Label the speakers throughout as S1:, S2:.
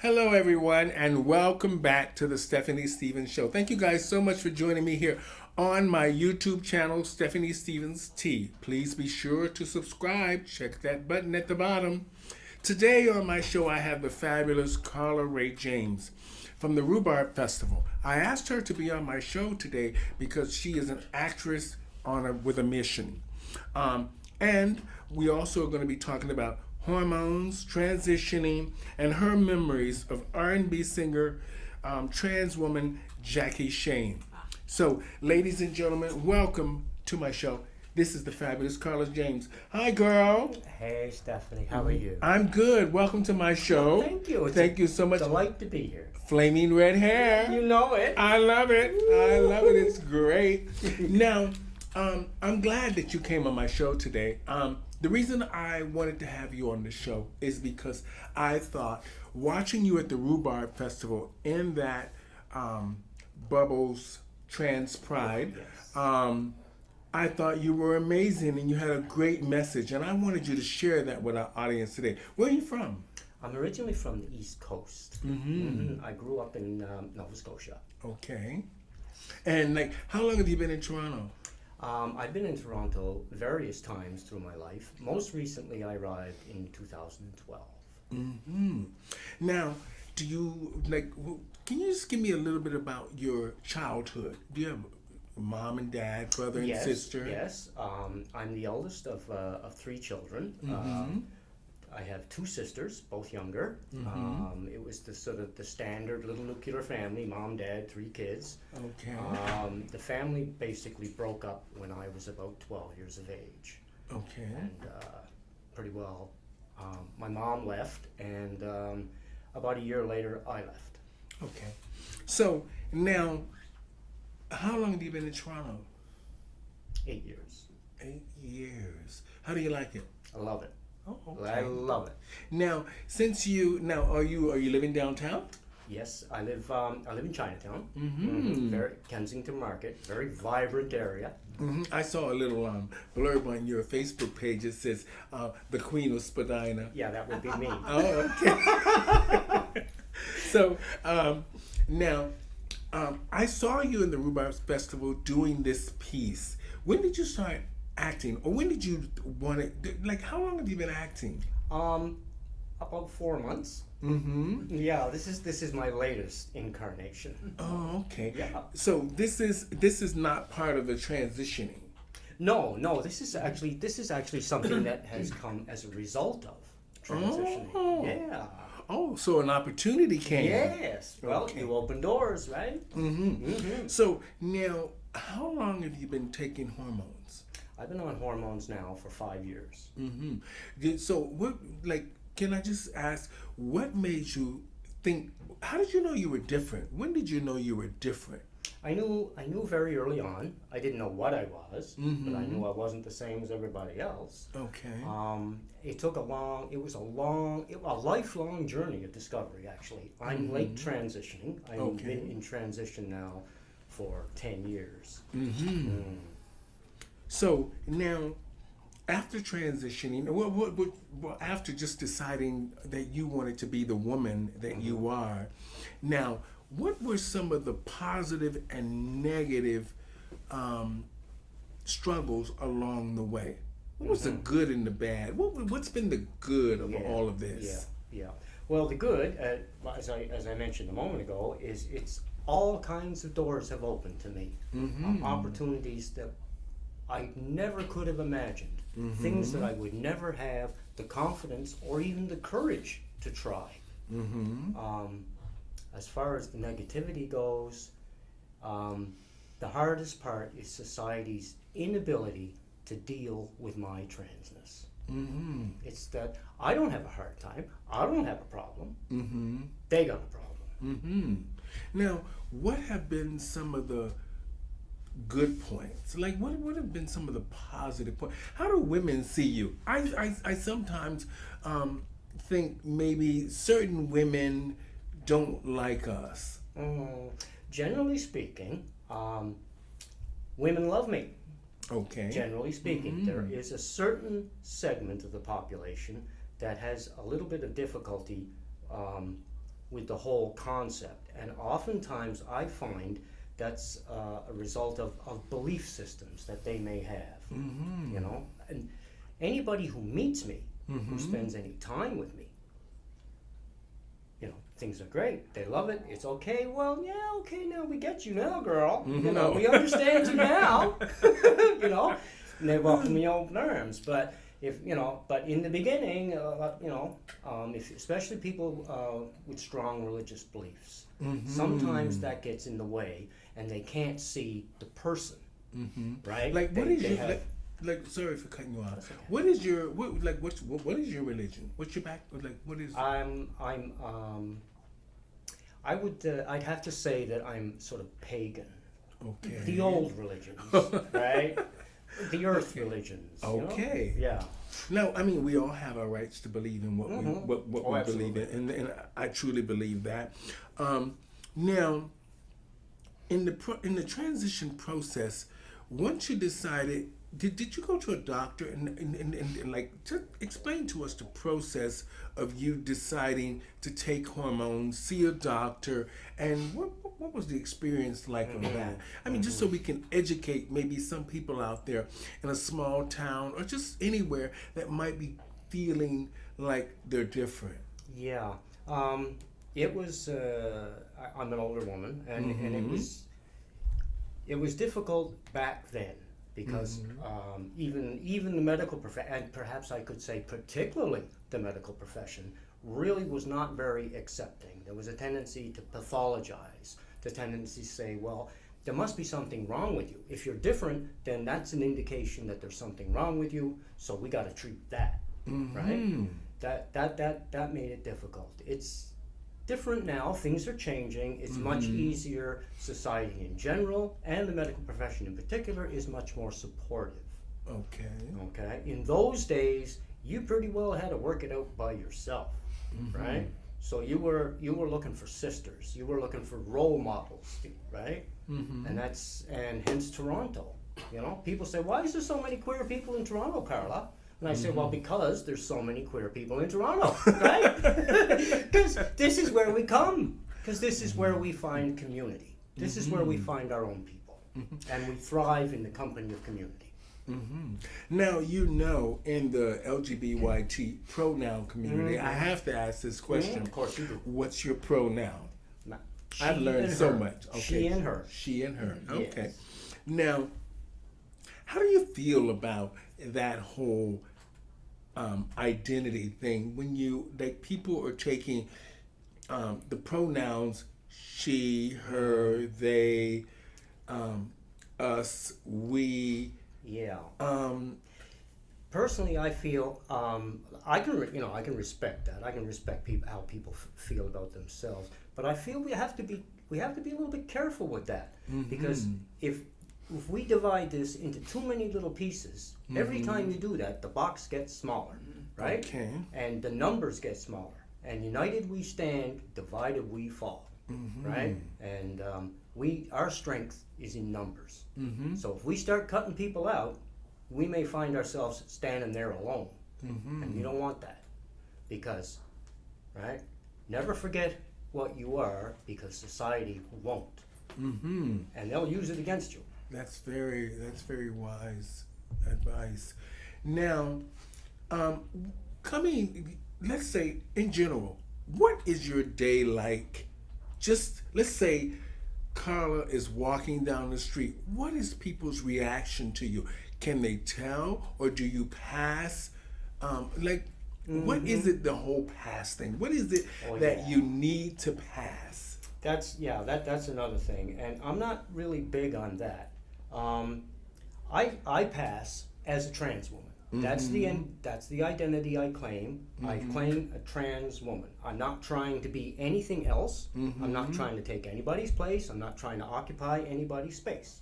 S1: Hello, everyone, and welcome back to the Stephanie Stevens Show. Thank you guys so much for joining me here on my YouTube channel, Stephanie Stevens T. Please be sure to subscribe. Check that button at the bottom. Today on my show, I have the fabulous Karla Ray James from the Rhubarb Festival. I asked her to be on my show today because she is an actress with a mission. And we also are going to be talking about hormones, transitioning, and her memories of R&B singer, trans woman Jackie Shane. So, ladies and gentlemen, welcome to my show. This is the fabulous Karla James. Hi, girl.
S2: Hey, Stephanie. How are you?
S1: I'm good. Welcome to my show.
S2: Thank you.
S1: Thank you so much.
S2: Delight to be here.
S1: Flaming red hair.
S2: You know it.
S1: I love it. I love it. It's great. Now, I'm glad that you came on my show today. The reason I wanted to have you on the show is because I thought watching you at the Rhubarb Festival in that Bubbles Trans Pride,
S2: Yes.
S1: I thought you were amazing and you had a great message, and I wanted you to share that with our audience today. Where are you from?
S2: I'm originally from the East Coast. I grew up in Nova Scotia.
S1: Okay. And like, how long have you been in Toronto?
S2: I've been in Toronto various times through my life. Most recently, I arrived in 2012.
S1: Now, do you can you just give me a little bit about your childhood? Do you have mom and dad, brother and sister?
S2: Yes. I'm the eldest of three children. I have two sisters, both younger. It was the sort of the standard little nuclear family, mom, dad, three kids.
S1: Okay.
S2: The family basically broke up when I was about 12 years of age.
S1: Okay.
S2: And pretty well, my mom left, and about a year later, I left.
S1: Okay. So now, how long have you been in Toronto?
S2: 8 years.
S1: 8 years. How do you like it?
S2: I love it.
S1: Oh, okay.
S2: I love it.
S1: Now, are you living downtown?
S2: Yes, I live in Chinatown, very Kensington Market, very vibrant area.
S1: I saw a little blurb on your Facebook page. It says the Queen of Spadina.
S2: Yeah, that would be me.
S1: Oh, okay. So now, I saw you in the Rhubarb Festival doing this piece. When did you start acting, or when did you want to? Like, how long have you been acting?
S2: About 4 months. Yeah, this is my latest incarnation.
S1: Oh, okay.
S2: Yeah.
S1: So this is not part of the transitioning.
S2: No, this is actually something that has come as a result of transitioning.
S1: Oh.
S2: Yeah.
S1: Oh, so an opportunity came.
S2: Yes. Well,
S1: Okay.
S2: you open doors, right?
S1: So now, how long have you been taking hormones?
S2: I've been on hormones now for 5 years.
S1: So what, can I just ask, what made you think, how did you know you were different? When did you know you were different?
S2: I knew very early on. I didn't know what I was, but I knew I wasn't the same as everybody else.
S1: Okay.
S2: It was a lifelong journey of discovery, actually. I'm late transitioning. I've been in transition now for 10 years.
S1: So now, after transitioning, after just deciding that you wanted to be the woman that you are, now, what were some of the positive and negative struggles along the way? What was the good and the bad? What's been the good of all of this?
S2: Yeah. Well, the good, as I mentioned a moment ago, is it's all kinds of doors have opened to me. Opportunities that I never could have imagined. Things that I would never have the confidence or even the courage to try. As far as the negativity goes, the hardest part is society's inability to deal with my transness. It's that I don't have a hard time. I don't have a problem. They got a problem.
S1: Now, what have been some of the good points? Like, what have been some of the positive points? How do women see you? I sometimes think maybe certain women don't like us.
S2: Generally speaking, women love me.
S1: Okay.
S2: Generally speaking, there is a certain segment of the population that has a little bit of difficulty with the whole concept. And oftentimes I find that's a result of belief systems that they may have. You know, and anybody who meets me, who spends any time with me, you know, things are great. They love it. It's okay. Well, yeah, okay. Now we get you now, girl. You know, we understand you now. You know, and they welcome me open arms. But if you know, but in the beginning, you know, if especially people with strong religious beliefs, sometimes that gets in the way, and they can't see the person. Right?
S1: Like, what is your like? Sorry for cutting you off.
S2: Okay.
S1: What is your what is your religion? What's your back? Like, what is?
S2: I would. I'd have to say that I'm sort of pagan.
S1: Okay.
S2: The old religions, right? The earth religions.
S1: Okay.
S2: You know? Yeah.
S1: No, I mean we all have our rights to believe in what we we
S2: absolutely.
S1: believe in, and I truly believe that. Now, in the transition process, once you decided, did you go to a doctor and like just explain to us the process of you deciding to take hormones, see a doctor, and what was the experience like of that? I mean, just so we can educate maybe some people out there in a small town or just anywhere that might be feeling like they're different.
S2: Yeah. It was. I'm an older woman, and it was difficult back then because even the medical profession, and perhaps I could say particularly the medical profession, really was not very accepting. There was a tendency to pathologize, the tendency to say, well, there must be something wrong with you. If you're different, then that's an indication that there's something wrong with you, so we got to treat that, right? That made it difficult. It's different now. Things are changing. It's much easier. Society in general and the medical profession in particular is much more supportive. Okay. In those days, you pretty well had to work it out by yourself, right? So you were looking for sisters. You were looking for role models, right? And hence Toronto. You know, people say, why is there so many queer people in Toronto, Karla? And I say, well, because there's so many queer people in Toronto, right? Because this is where we come. Because this is where we find community. This is where we find our own people. And we thrive in the company of community.
S1: Now, you know, in the LGBTQ pronoun community, I have to ask this question.
S2: Of course you do.
S1: What's your pronoun?
S2: She
S1: I've learned
S2: and
S1: so
S2: her.
S1: much. Okay.
S2: She and her.
S1: She and her. Okay.
S2: Yes.
S1: Now, how do you feel about that whole identity thing when people are taking the pronouns she, her, they, us, we?
S2: Yeah. Personally, I feel I can respect that. I can respect how people feel about themselves. But I feel we have to be a little bit careful with that because if we divide this into too many little pieces, every time you do that, the box gets smaller, right?
S1: Okay.
S2: And the numbers get smaller. And united we stand, divided we fall, right? And our strength is in numbers. So if we start cutting people out, we may find ourselves standing there alone. And you don't want that. Because, right? Never forget what you are, because society won't. And they'll use it against you.
S1: That's very wise advice. Now, let's say in general, what is your day like? Just let's say Karla is walking down the street. What is people's reaction to you? Can they tell, or do you pass? What is it? The whole pass thing. What is it that you need to pass?
S2: That's another thing, and I'm not really big on that. I pass as a trans woman. That's the identity I claim. I claim a trans woman. I'm not trying to be anything else. I'm not trying to take anybody's place. I'm not trying to occupy anybody's space.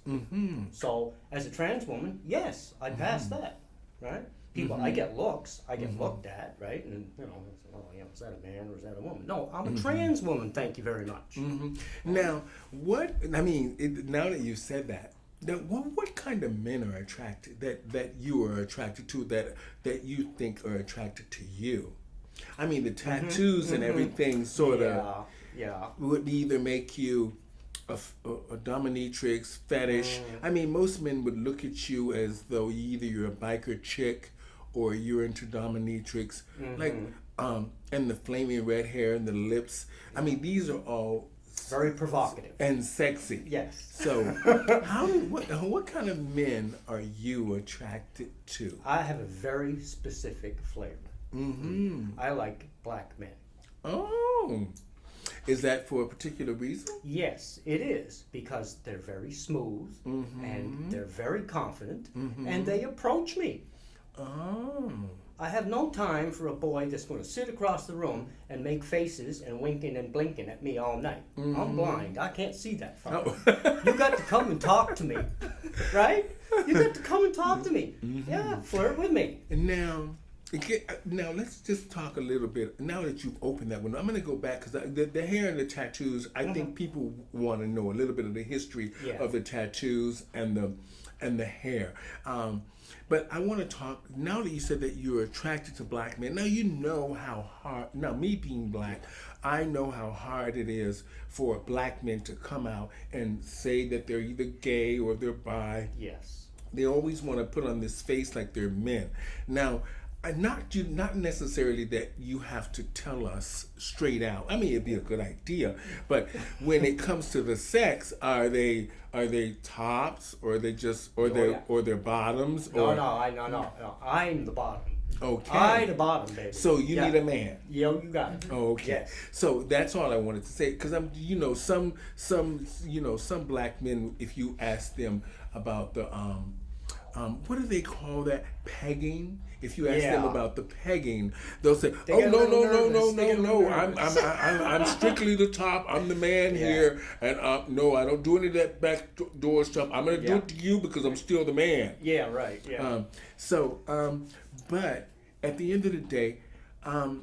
S2: So as a trans woman, yes, I pass that, right? People, I get looks. I get looked at, right? And is that a man or is that a woman? No, I'm a trans woman. Thank you very much.
S1: Now, now that you said that, now, what kind of men are attracted that you are attracted to that you think are attracted to you? I mean, the tattoos and everything sort of
S2: Yeah.
S1: would either make you a dominatrix fetish. I mean, most men would look at you as though either you're a biker chick or you're into dominatrix. Like, and the flaming red hair and the lips. I mean, these are all
S2: Very provocative.
S1: and sexy.
S2: Yes.
S1: So, what kind of men are you attracted to?
S2: I have a very specific flavor. I like black men.
S1: Oh, is that for a particular reason?
S2: Yes, it is, because they're very smooth and they're very confident and they approach me.
S1: Oh.
S2: I have no time for a boy that's going to sit across the room and make faces and winking and blinking at me all night. I'm blind. I can't see that far.
S1: Oh.
S2: You got to come and talk to me, right? You got to come and talk to me. Yeah, flirt with me.
S1: Now let's just talk a little bit. Now that you've opened that window, I'm going to go back because the hair and the tattoos. I think people want to know a little bit of the history of the tattoos and the hair. But I want to talk, now that you said that you're attracted to black men, now you know how hard, now me being black, I know how hard it is for black men to come out and say that they're either gay or they're bi.
S2: Yes.
S1: They always want to put on this face like they're men. Now, not necessarily that you have to tell us straight out. I mean, it'd be a good idea, but when it comes to the sex, are they tops or are they just or they're bottoms?
S2: No, I'm the bottom.
S1: Okay.
S2: I'm the bottom, baby.
S1: So you need a man.
S2: Yeah, you got it.
S1: Oh, okay.
S2: Yes.
S1: So that's all I wanted to say, because some black men, if you ask them about the what do they call that, pegging? If you ask them about the pegging, they'll say, no, I'm strictly the top. I'm the man here, and no, I don't do any of that back door stuff. I'm gonna do it to you because I'm still the man.
S2: Yeah, right. Yeah.
S1: But at the end of the day, how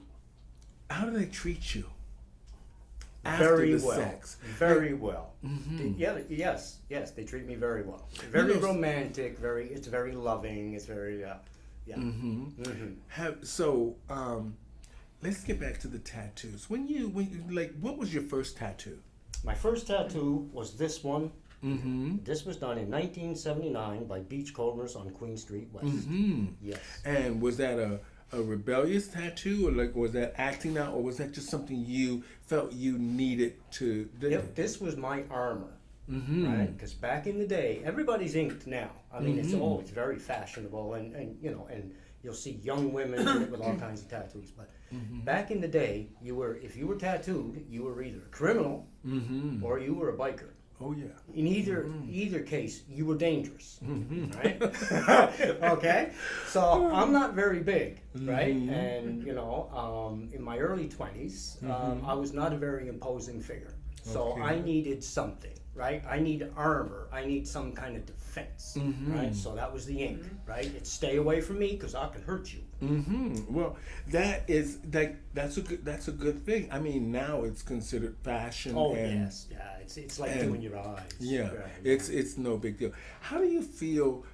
S1: do they treat you after
S2: very
S1: the
S2: well.
S1: sex?
S2: Very well. Yes, they treat me very well. Very romantic. It's very loving. It's very
S1: Let's get back to the tattoos. When you what was your first tattoo?
S2: My first tattoo was this one. This was done in 1979 by Beachcombers on Queen Street West. Yes.
S1: And was that a rebellious tattoo, or was that acting out, or was that just something you felt you needed to do?
S2: This was my armor. Right? Because back in the day, everybody's inked now. I mean, it's very fashionable, and you'll see young women with all kinds of tattoos. But back in the day, if you were tattooed, you were either a criminal or you were a biker.
S1: Oh yeah.
S2: In either case, you were dangerous, right? Okay, so I'm not very big, right? And in my early 20s, I was not a very imposing figure. So I needed something, right? I need armor. I need some kind of defense, right? So that was the ink, right? It's stay away from me because I can hurt you.
S1: Well, that's a good thing. I mean, now it's considered fashion.
S2: Oh yes, yeah. It's like doing your eyes.
S1: Yeah,
S2: right.
S1: It's no big deal. How do you feel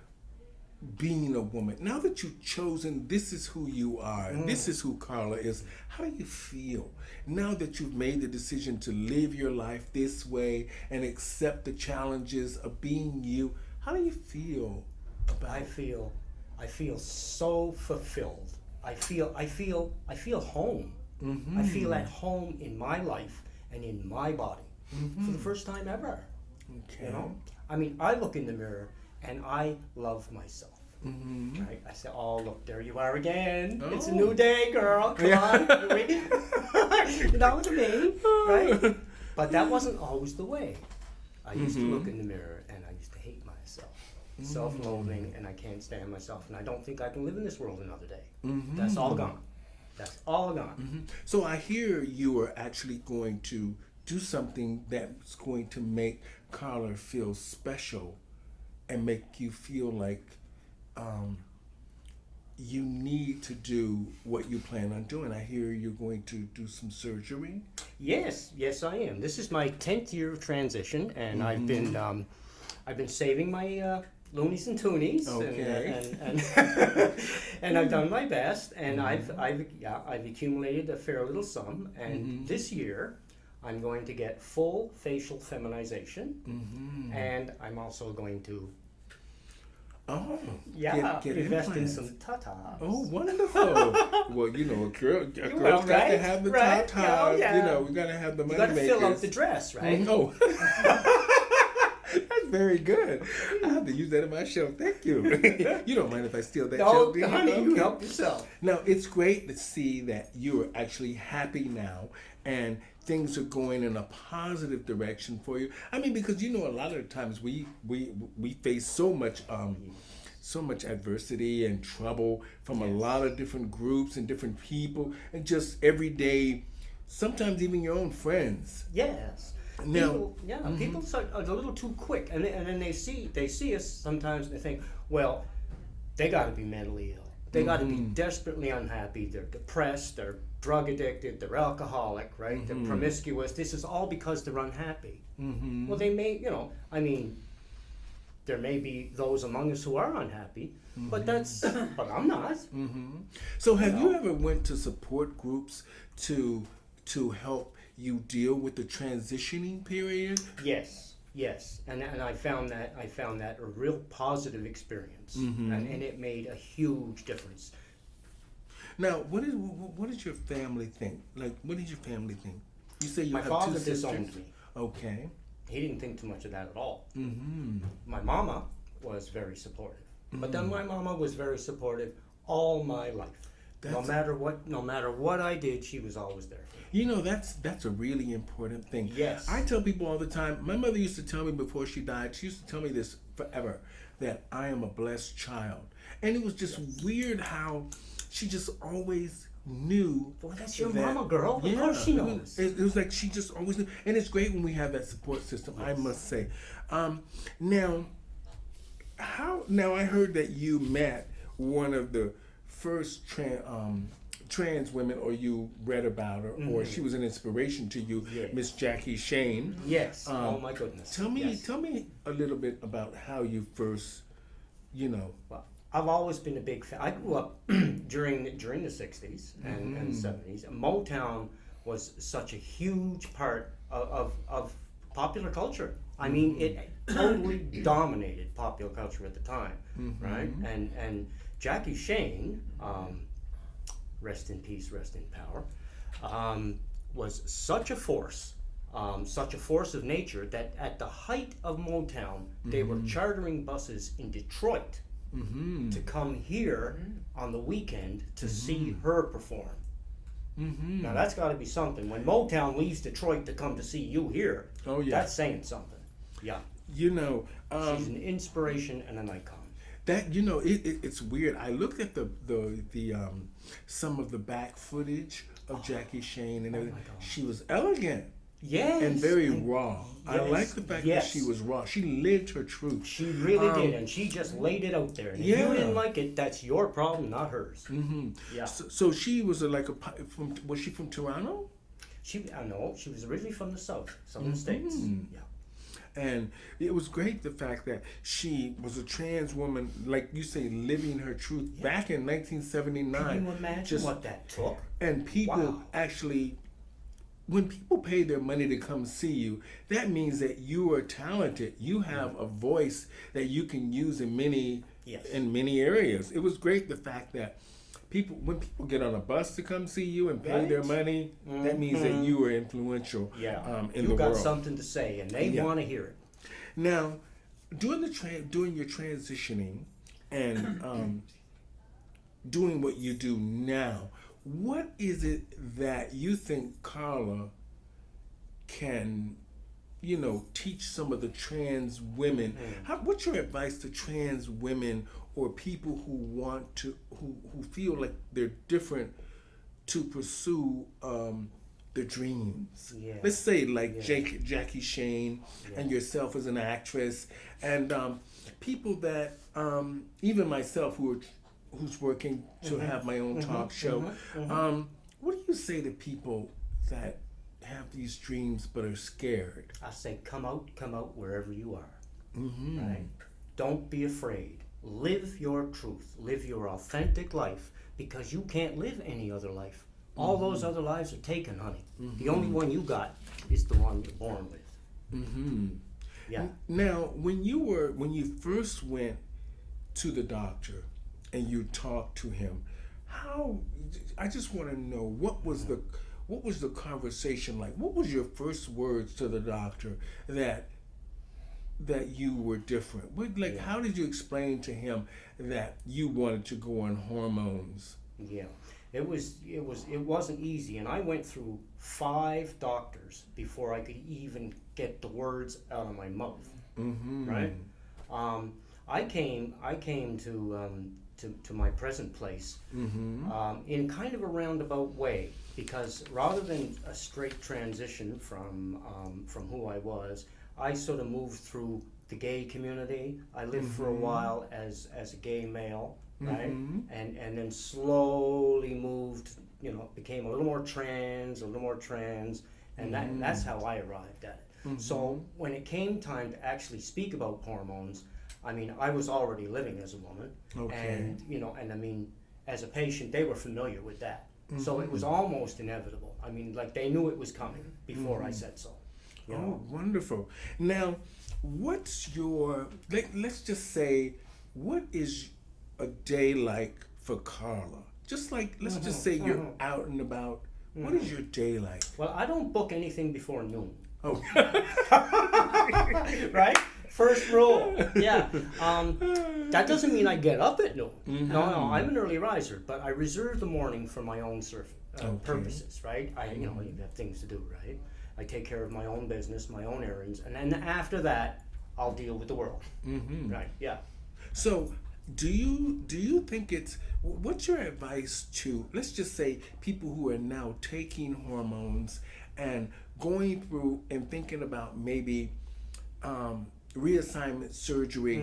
S1: being a woman now that you've chosen? This is who you are. This is who Karla is. How do you feel now that you've made the decision to live your life this way and accept the challenges of being you? How do you feel about?
S2: I feel so fulfilled. I feel home. I feel at home in my life and in my body for the first time ever.
S1: Okay.
S2: I mean, I look in the mirror and I love myself. Right? I say, oh, look, there you are again. It's a new day, girl. Come on. You know what I mean? Right? But that wasn't always the way. I used to look in the mirror and I used to hate myself. Self-loathing, and I can't stand myself, and I don't think I can live in this world another day. That's all gone. That's all gone.
S1: So I hear you are actually going to do something that's going to make Karla feel special and make you feel like you need to do what you plan on doing. I hear you're going to do some surgery.
S2: Yes, I am. This is my 10th year of transition, and I've been saving my loonies and toonies, and I've done my best, and I've accumulated a fair little sum, and this year I'm going to get full facial feminization, and I'm also going to
S1: Oh, get
S2: invest in
S1: implants.
S2: some tatas.
S1: Oh, wonderful. Well, you know, a girl's
S2: Well,
S1: got to
S2: right,
S1: have the
S2: right.
S1: tatas.
S2: Oh, yeah.
S1: You know, we got to have the
S2: You
S1: money
S2: got to
S1: makers.
S2: fill out the dress, right?
S1: Oh. That's very good. I have to use that in my show. Thank you. You don't mind if I steal that
S2: No,
S1: joke, do you?
S2: honey, you
S1: Okay.
S2: help yourself.
S1: Now, it's great to see that you are actually happy now and things are going in a positive direction for you. I mean, because you know, a lot of times we face so much adversity and trouble from a lot of different groups and different people and just every day, sometimes even your own friends.
S2: Yes.
S1: Now,
S2: People are a little too quick, and then they see us sometimes and they think, well, they got to be mentally ill. They got to be desperately unhappy. They're depressed. They're drug addicted. They're alcoholic, right? They're promiscuous. This is all because they're unhappy. Well, they may, there may be those among us who are unhappy, but I'm not.
S1: So, have you ever went to support groups to help you deal with the transitioning period?
S2: Yes, and I found that a real positive experience, and it made a huge difference.
S1: Now, what did your family think? Like, what did your family think? You say you
S2: My
S1: have
S2: father
S1: two sisters.
S2: disowned me.
S1: Okay.
S2: He didn't think too much of that at all. My mama was very supportive, but then my mama was very supportive all my life. No matter what I did, she was always there for me.
S1: You know, that's a really important thing.
S2: Yes.
S1: I tell people all the time, my mother used to tell me before she died, she used to tell me this forever, that I am a blessed child. And it was just weird how she just always knew.
S2: Well, that's your mama, girl. Of course she knows.
S1: It was like she just always knew. And it's great when we have that support system, I must say. Now I heard that you met one of the first trans women, or you read about her, or she was an inspiration to you, Miss Jackie Shane.
S2: Yes. Oh my goodness.
S1: Tell me a little bit about how you first,
S2: Well, I've always been a big fan. I grew up during the 60s and 70s. Motown was such a huge part of popular culture. I mean, it totally dominated popular culture at the time, right? And Jackie Shane, rest in peace, rest in power, was such a force of nature that at the height of Motown, they were chartering buses in Detroit to come here on the weekend to see her perform. Now that's got to be something. When Motown leaves Detroit to come to see you here, that's saying something. Yeah.
S1: You know,
S2: she's an inspiration and an icon.
S1: That it's weird. I looked at the some of the back footage of Jackie Shane and everything. She was elegant.
S2: Yes.
S1: And very raw.
S2: Yes.
S1: I like the fact that she was raw. She lived her truth.
S2: She really did, and she just laid it out there. And if you didn't like it, that's your problem, not hers. Yeah.
S1: So she was was she from Toronto?
S2: No, she was originally from the southern states. Yeah.
S1: And it was great the fact that she was a trans woman, like you say, living her truth back in 1979.
S2: Can you imagine what that took?
S1: And people actually, when people pay their money to come see you, that means that you are talented. You have a voice that you can use in many areas. It was great the fact that when people get on a bus to come see you and pay their money, that means that you are influential in the world.
S2: You got something to say, and they want to hear it.
S1: Now, during your transitioning and doing what you do now, what is it that you think Karla can, teach some of the trans women? What's your advice to trans women or people who feel like they're different to pursue their dreams? Let's say like Jackie Shane and yourself as an actress, and people that even myself who's working to have my own talk show. What do you say to people that have these dreams but are scared?
S2: I say come out wherever you are. Right? Don't be afraid. Live your truth. Live your authentic life, because you can't live any other life All those other lives are taken, honey. The only one you got is the one you're born with. Yeah.
S1: Now, when you first went to the doctor and you talked to him, how? I just want to know what was the conversation like? What was your first words to the doctor that you were different? How did you explain to him that you wanted to go on hormones?
S2: Yeah. It wasn't easy, and I went through 5 doctors before I could even get the words out of my mouth. Right? I came to my present place in kind of a roundabout way, because rather than a straight transition from who I was, I sort of moved through the gay community. I lived for a while as a gay male, right? And then slowly moved, became a little more trans, and that's how I arrived at it. So when it came time to actually speak about hormones, I mean, I was already living as a woman, and I mean, as a patient, they were familiar with that. So it was almost inevitable. I mean, like, they knew it was coming before I said so.
S1: Oh, wonderful. Now, what's your, let's just say, what is a day like for Karla? Just like, let's just say you're out and about. What is your day like?
S2: Well, I don't book anything before noon.
S1: Oh.
S2: Right? First rule. Yeah. That doesn't mean I get up at noon. No, I'm an early riser, but I reserve the morning for my own purposes, right? You have things to do, right? I take care of my own business, my own errands, and then after that, I'll deal with the world. Right? Yeah.
S1: So, do you think what's your advice to, let's just say, people who are now taking hormones and going through and thinking about maybe reassignment surgery?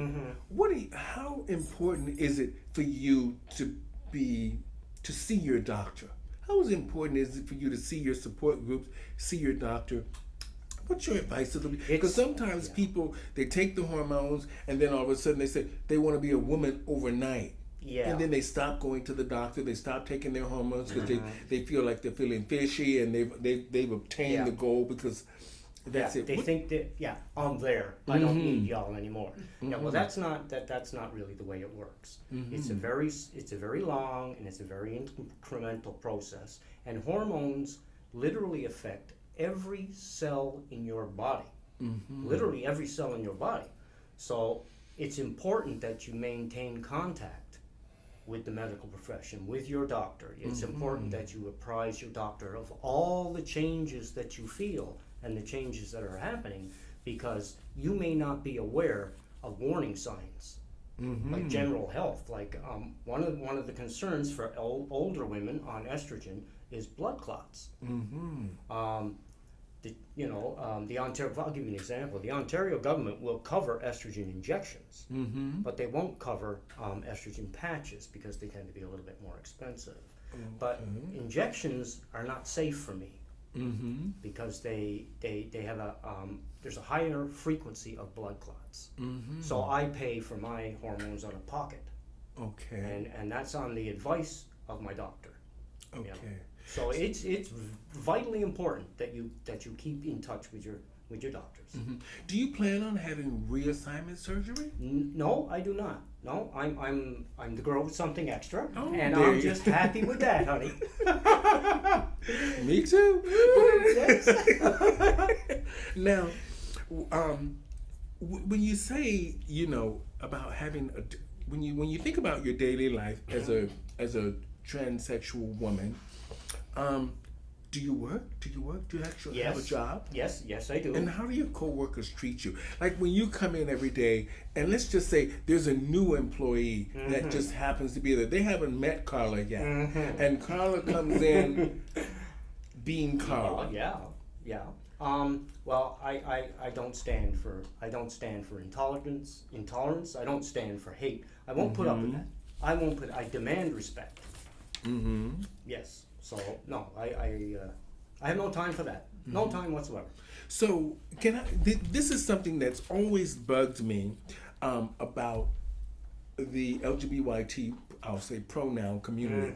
S1: How important is it for you to see your doctor? How important is it for you to see your support groups, see your doctor? What's your advice to them? Because sometimes people, they take the hormones and then all of a sudden they say they want to be a woman overnight.
S2: Yeah.
S1: And then they stop going to the doctor. They stop taking their hormones because they feel like they're feeling fishy, and they've obtained the goal because that's it.
S2: They think that I'm there. I don't need y'all anymore. Yeah. Well, that's not really the way it works. It's a very long and it's a very incremental process. And hormones literally affect every cell in your body. Literally every cell in your body. So it's important that you maintain contact with the medical profession, with your doctor. It's important that you apprise your doctor of all the changes that you feel and the changes that are happening, because you may not be aware of warning signs, like general health. Like one of the concerns for older women on estrogen is blood clots. The Ontario, I'll give you an example. The Ontario government will cover estrogen injections, but they won't cover estrogen patches because they tend to be a little bit more expensive. But injections are not safe for me because they have there's a higher frequency of blood clots. So I pay for my hormones out of pocket.
S1: Okay.
S2: And that's on the advice of my doctor.
S1: Okay.
S2: So it's vitally important that you keep in touch with your doctors.
S1: Do you plan on having reassignment surgery?
S2: No, I do not. No, I'm the girl with something extra, and
S1: there
S2: I'm
S1: you
S2: just happy with that, honey.
S1: Me too.
S2: Yes.
S1: Now, when you say about having when you think about your daily life as a transsexual woman. Do you work? Do you actually have a job?
S2: Yes, I do.
S1: And how do your coworkers treat you? Like when you come in every day, and let's just say there's a new employee that just happens to be there. They haven't met Karla yet, and Karla comes in being Karla.
S2: Yeah. Well, I don't stand for intolerance. I don't stand for hate. I won't put up with that. I demand respect. Yes. So no, I have no time for that. No time whatsoever.
S1: So this is something that's always bugged me about the LGBTQ, I'll say pronoun community.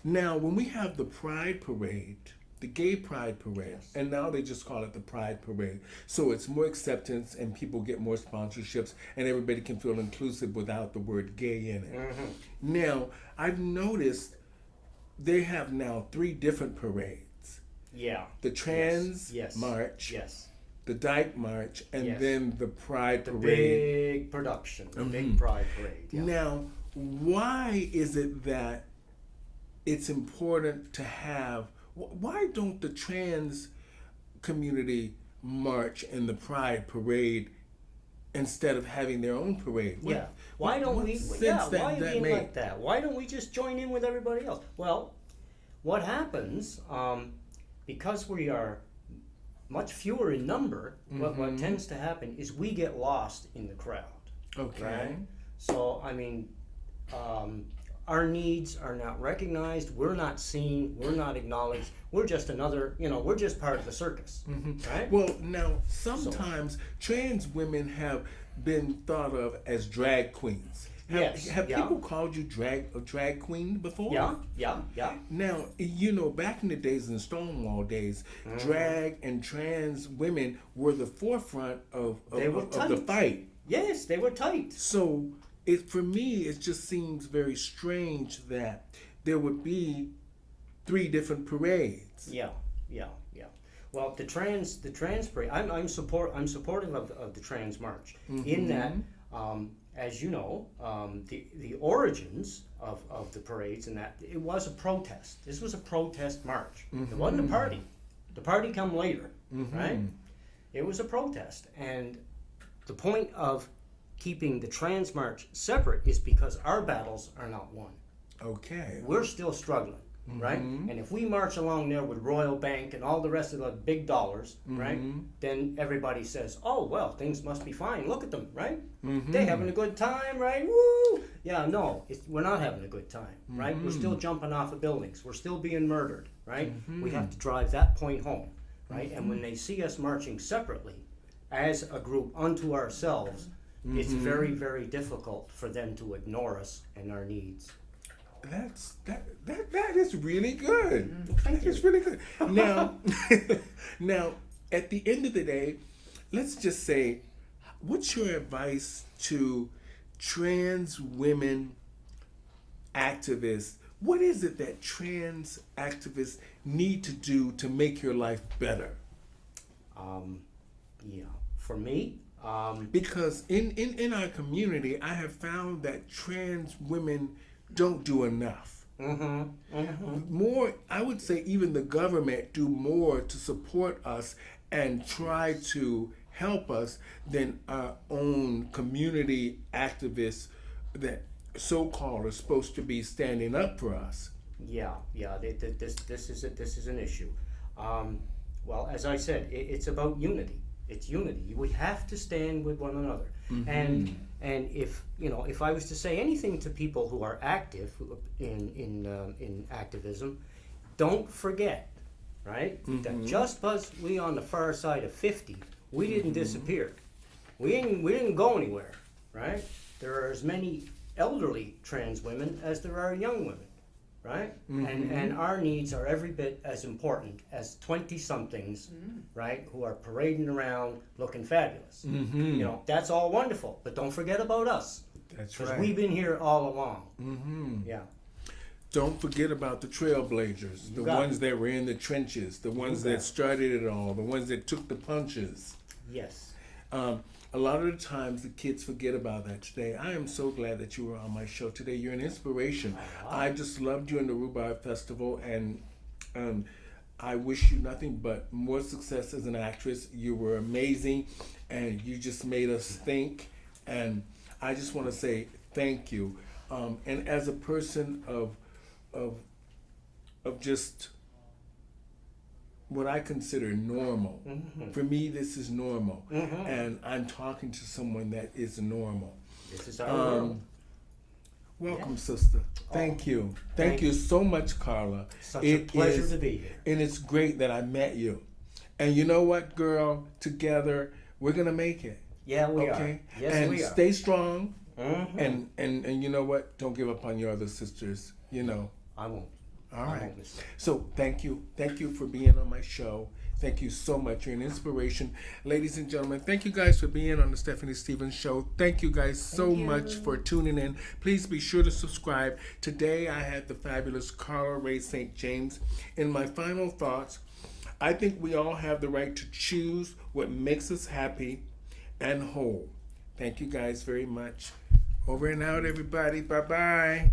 S1: Now, when we have the Pride Parade, the Gay Pride Parade,
S2: Yes.
S1: and now they just call it the Pride Parade. So it's more acceptance and people get more sponsorships and everybody can feel inclusive without the word gay in it. Now, I've noticed they have now 3 different parades.
S2: Yeah.
S1: The Trans
S2: Yes.
S1: March,
S2: Yes.
S1: the Dyke March, and
S2: Yes.
S1: then the Pride
S2: The
S1: Parade.
S2: big production, the big Pride Parade. Yeah.
S1: Now, why is it that it's important to have, why don't the trans community march in the Pride Parade instead of having their own parade?
S2: Yeah. Why don't
S1: what
S2: we?
S1: sense
S2: Yeah.
S1: that
S2: Why
S1: that
S2: being
S1: make?
S2: like that? Why don't we just join in with everybody else? Well, what happens? Because we are much fewer in number, what tends to happen is we get lost in the crowd.
S1: Okay.
S2: Right? So I mean, our needs are not recognized. We're not seen. We're not acknowledged. We're just another. We're just part of the circus. Right?
S1: Well, now, sometimes trans women have been thought of as drag queens. Have
S2: yeah.
S1: people called you a drag queen before?
S2: Yeah.
S1: Now, back in the days, in the Stonewall days, drag and trans women were the forefront of the fight.
S2: Yes, they were tight.
S1: So, for me, it just seems very strange that there would be 3 different parades.
S2: Yeah. Well, the trans parade. I'm supportive of the trans march in that. As you know, the origins of the parades and that it was a protest. This was a protest march. It wasn't a party. The party come later, right? It was a protest, and the point of keeping the trans march separate is because our battles are not won.
S1: Okay.
S2: We're still struggling, right? And if we march along there with Royal Bank and all the rest of the big dollars, right? Then everybody says, "Oh well, things must be fine. Look at them, right? They having a good time, right? Woo!" Yeah, no, we're not having a good time, right? We're still jumping off of buildings. We're still being murdered, right? We have to drive that point home, right? And when they see us marching separately, as a group unto ourselves, it's very, very difficult for them to ignore us and our needs.
S1: That is really good.
S2: Thank you.
S1: It's really good. Now, at the end of the day, let's just say, what's your advice to trans women activists? What is it that trans activists need to do to make your life better?
S2: For me,
S1: Because in our community, I have found that trans women don't do enough. More, I would say, even the government do more to support us and try to help us than our own community activists that so-called are supposed to be standing up for us.
S2: This is an issue. Well, as I said, it's about unity. It's unity. We have to stand with one another. And if I was to say anything to people who are active in activism, don't forget, right, that just because we on the far side of 50, we didn't disappear. We didn't go anywhere, right? There are as many elderly trans women as there are young women, right? And our needs are every bit as important as 20-somethings, right, who are parading around looking fabulous. That's all wonderful, but don't forget about us.
S1: That's
S2: Because
S1: right.
S2: we've been here all along. Yeah.
S1: Don't forget about the trailblazers, the
S2: got
S1: ones that were in the trenches, the ones
S2: got
S1: that
S2: it.
S1: started it all, the ones that took the punches.
S2: Yes.
S1: A lot of the times the kids forget about that today. I am so glad that you were on my show today. You're an inspiration. I just loved you in the Rhubarb Festival, and I wish you nothing but more success as an actress. You were amazing, and you just made us think, and I just want to say thank you. And as a person of just what I consider normal. For me, this is normal. And I'm talking to someone that is normal.
S2: This is our world.
S1: Welcome, sister. Thank you. Thank you so much, Karla.
S2: Such a pleasure to be here.
S1: And it's great that I met you. And you know what, girl? Together, we're going to make it.
S2: Yeah, we
S1: Okay?
S2: are. Yes,
S1: and
S2: we are.
S1: stay strong. And you know what? Don't give up on your other sisters. You know.
S2: I won't.
S1: All
S2: I
S1: right.
S2: won't miss it.
S1: So thank you for being on my show. Thank you so much. You're an inspiration, ladies and gentlemen. Thank you guys for being on the Stephanie Stevens Show. Thank you guys so much for tuning in. Please be sure to subscribe. Today I had the fabulous Karla Ray St. James. In my final thoughts, I think we all have the right to choose what makes us happy and whole. Thank you guys very much. Over and out, everybody. Bye-bye.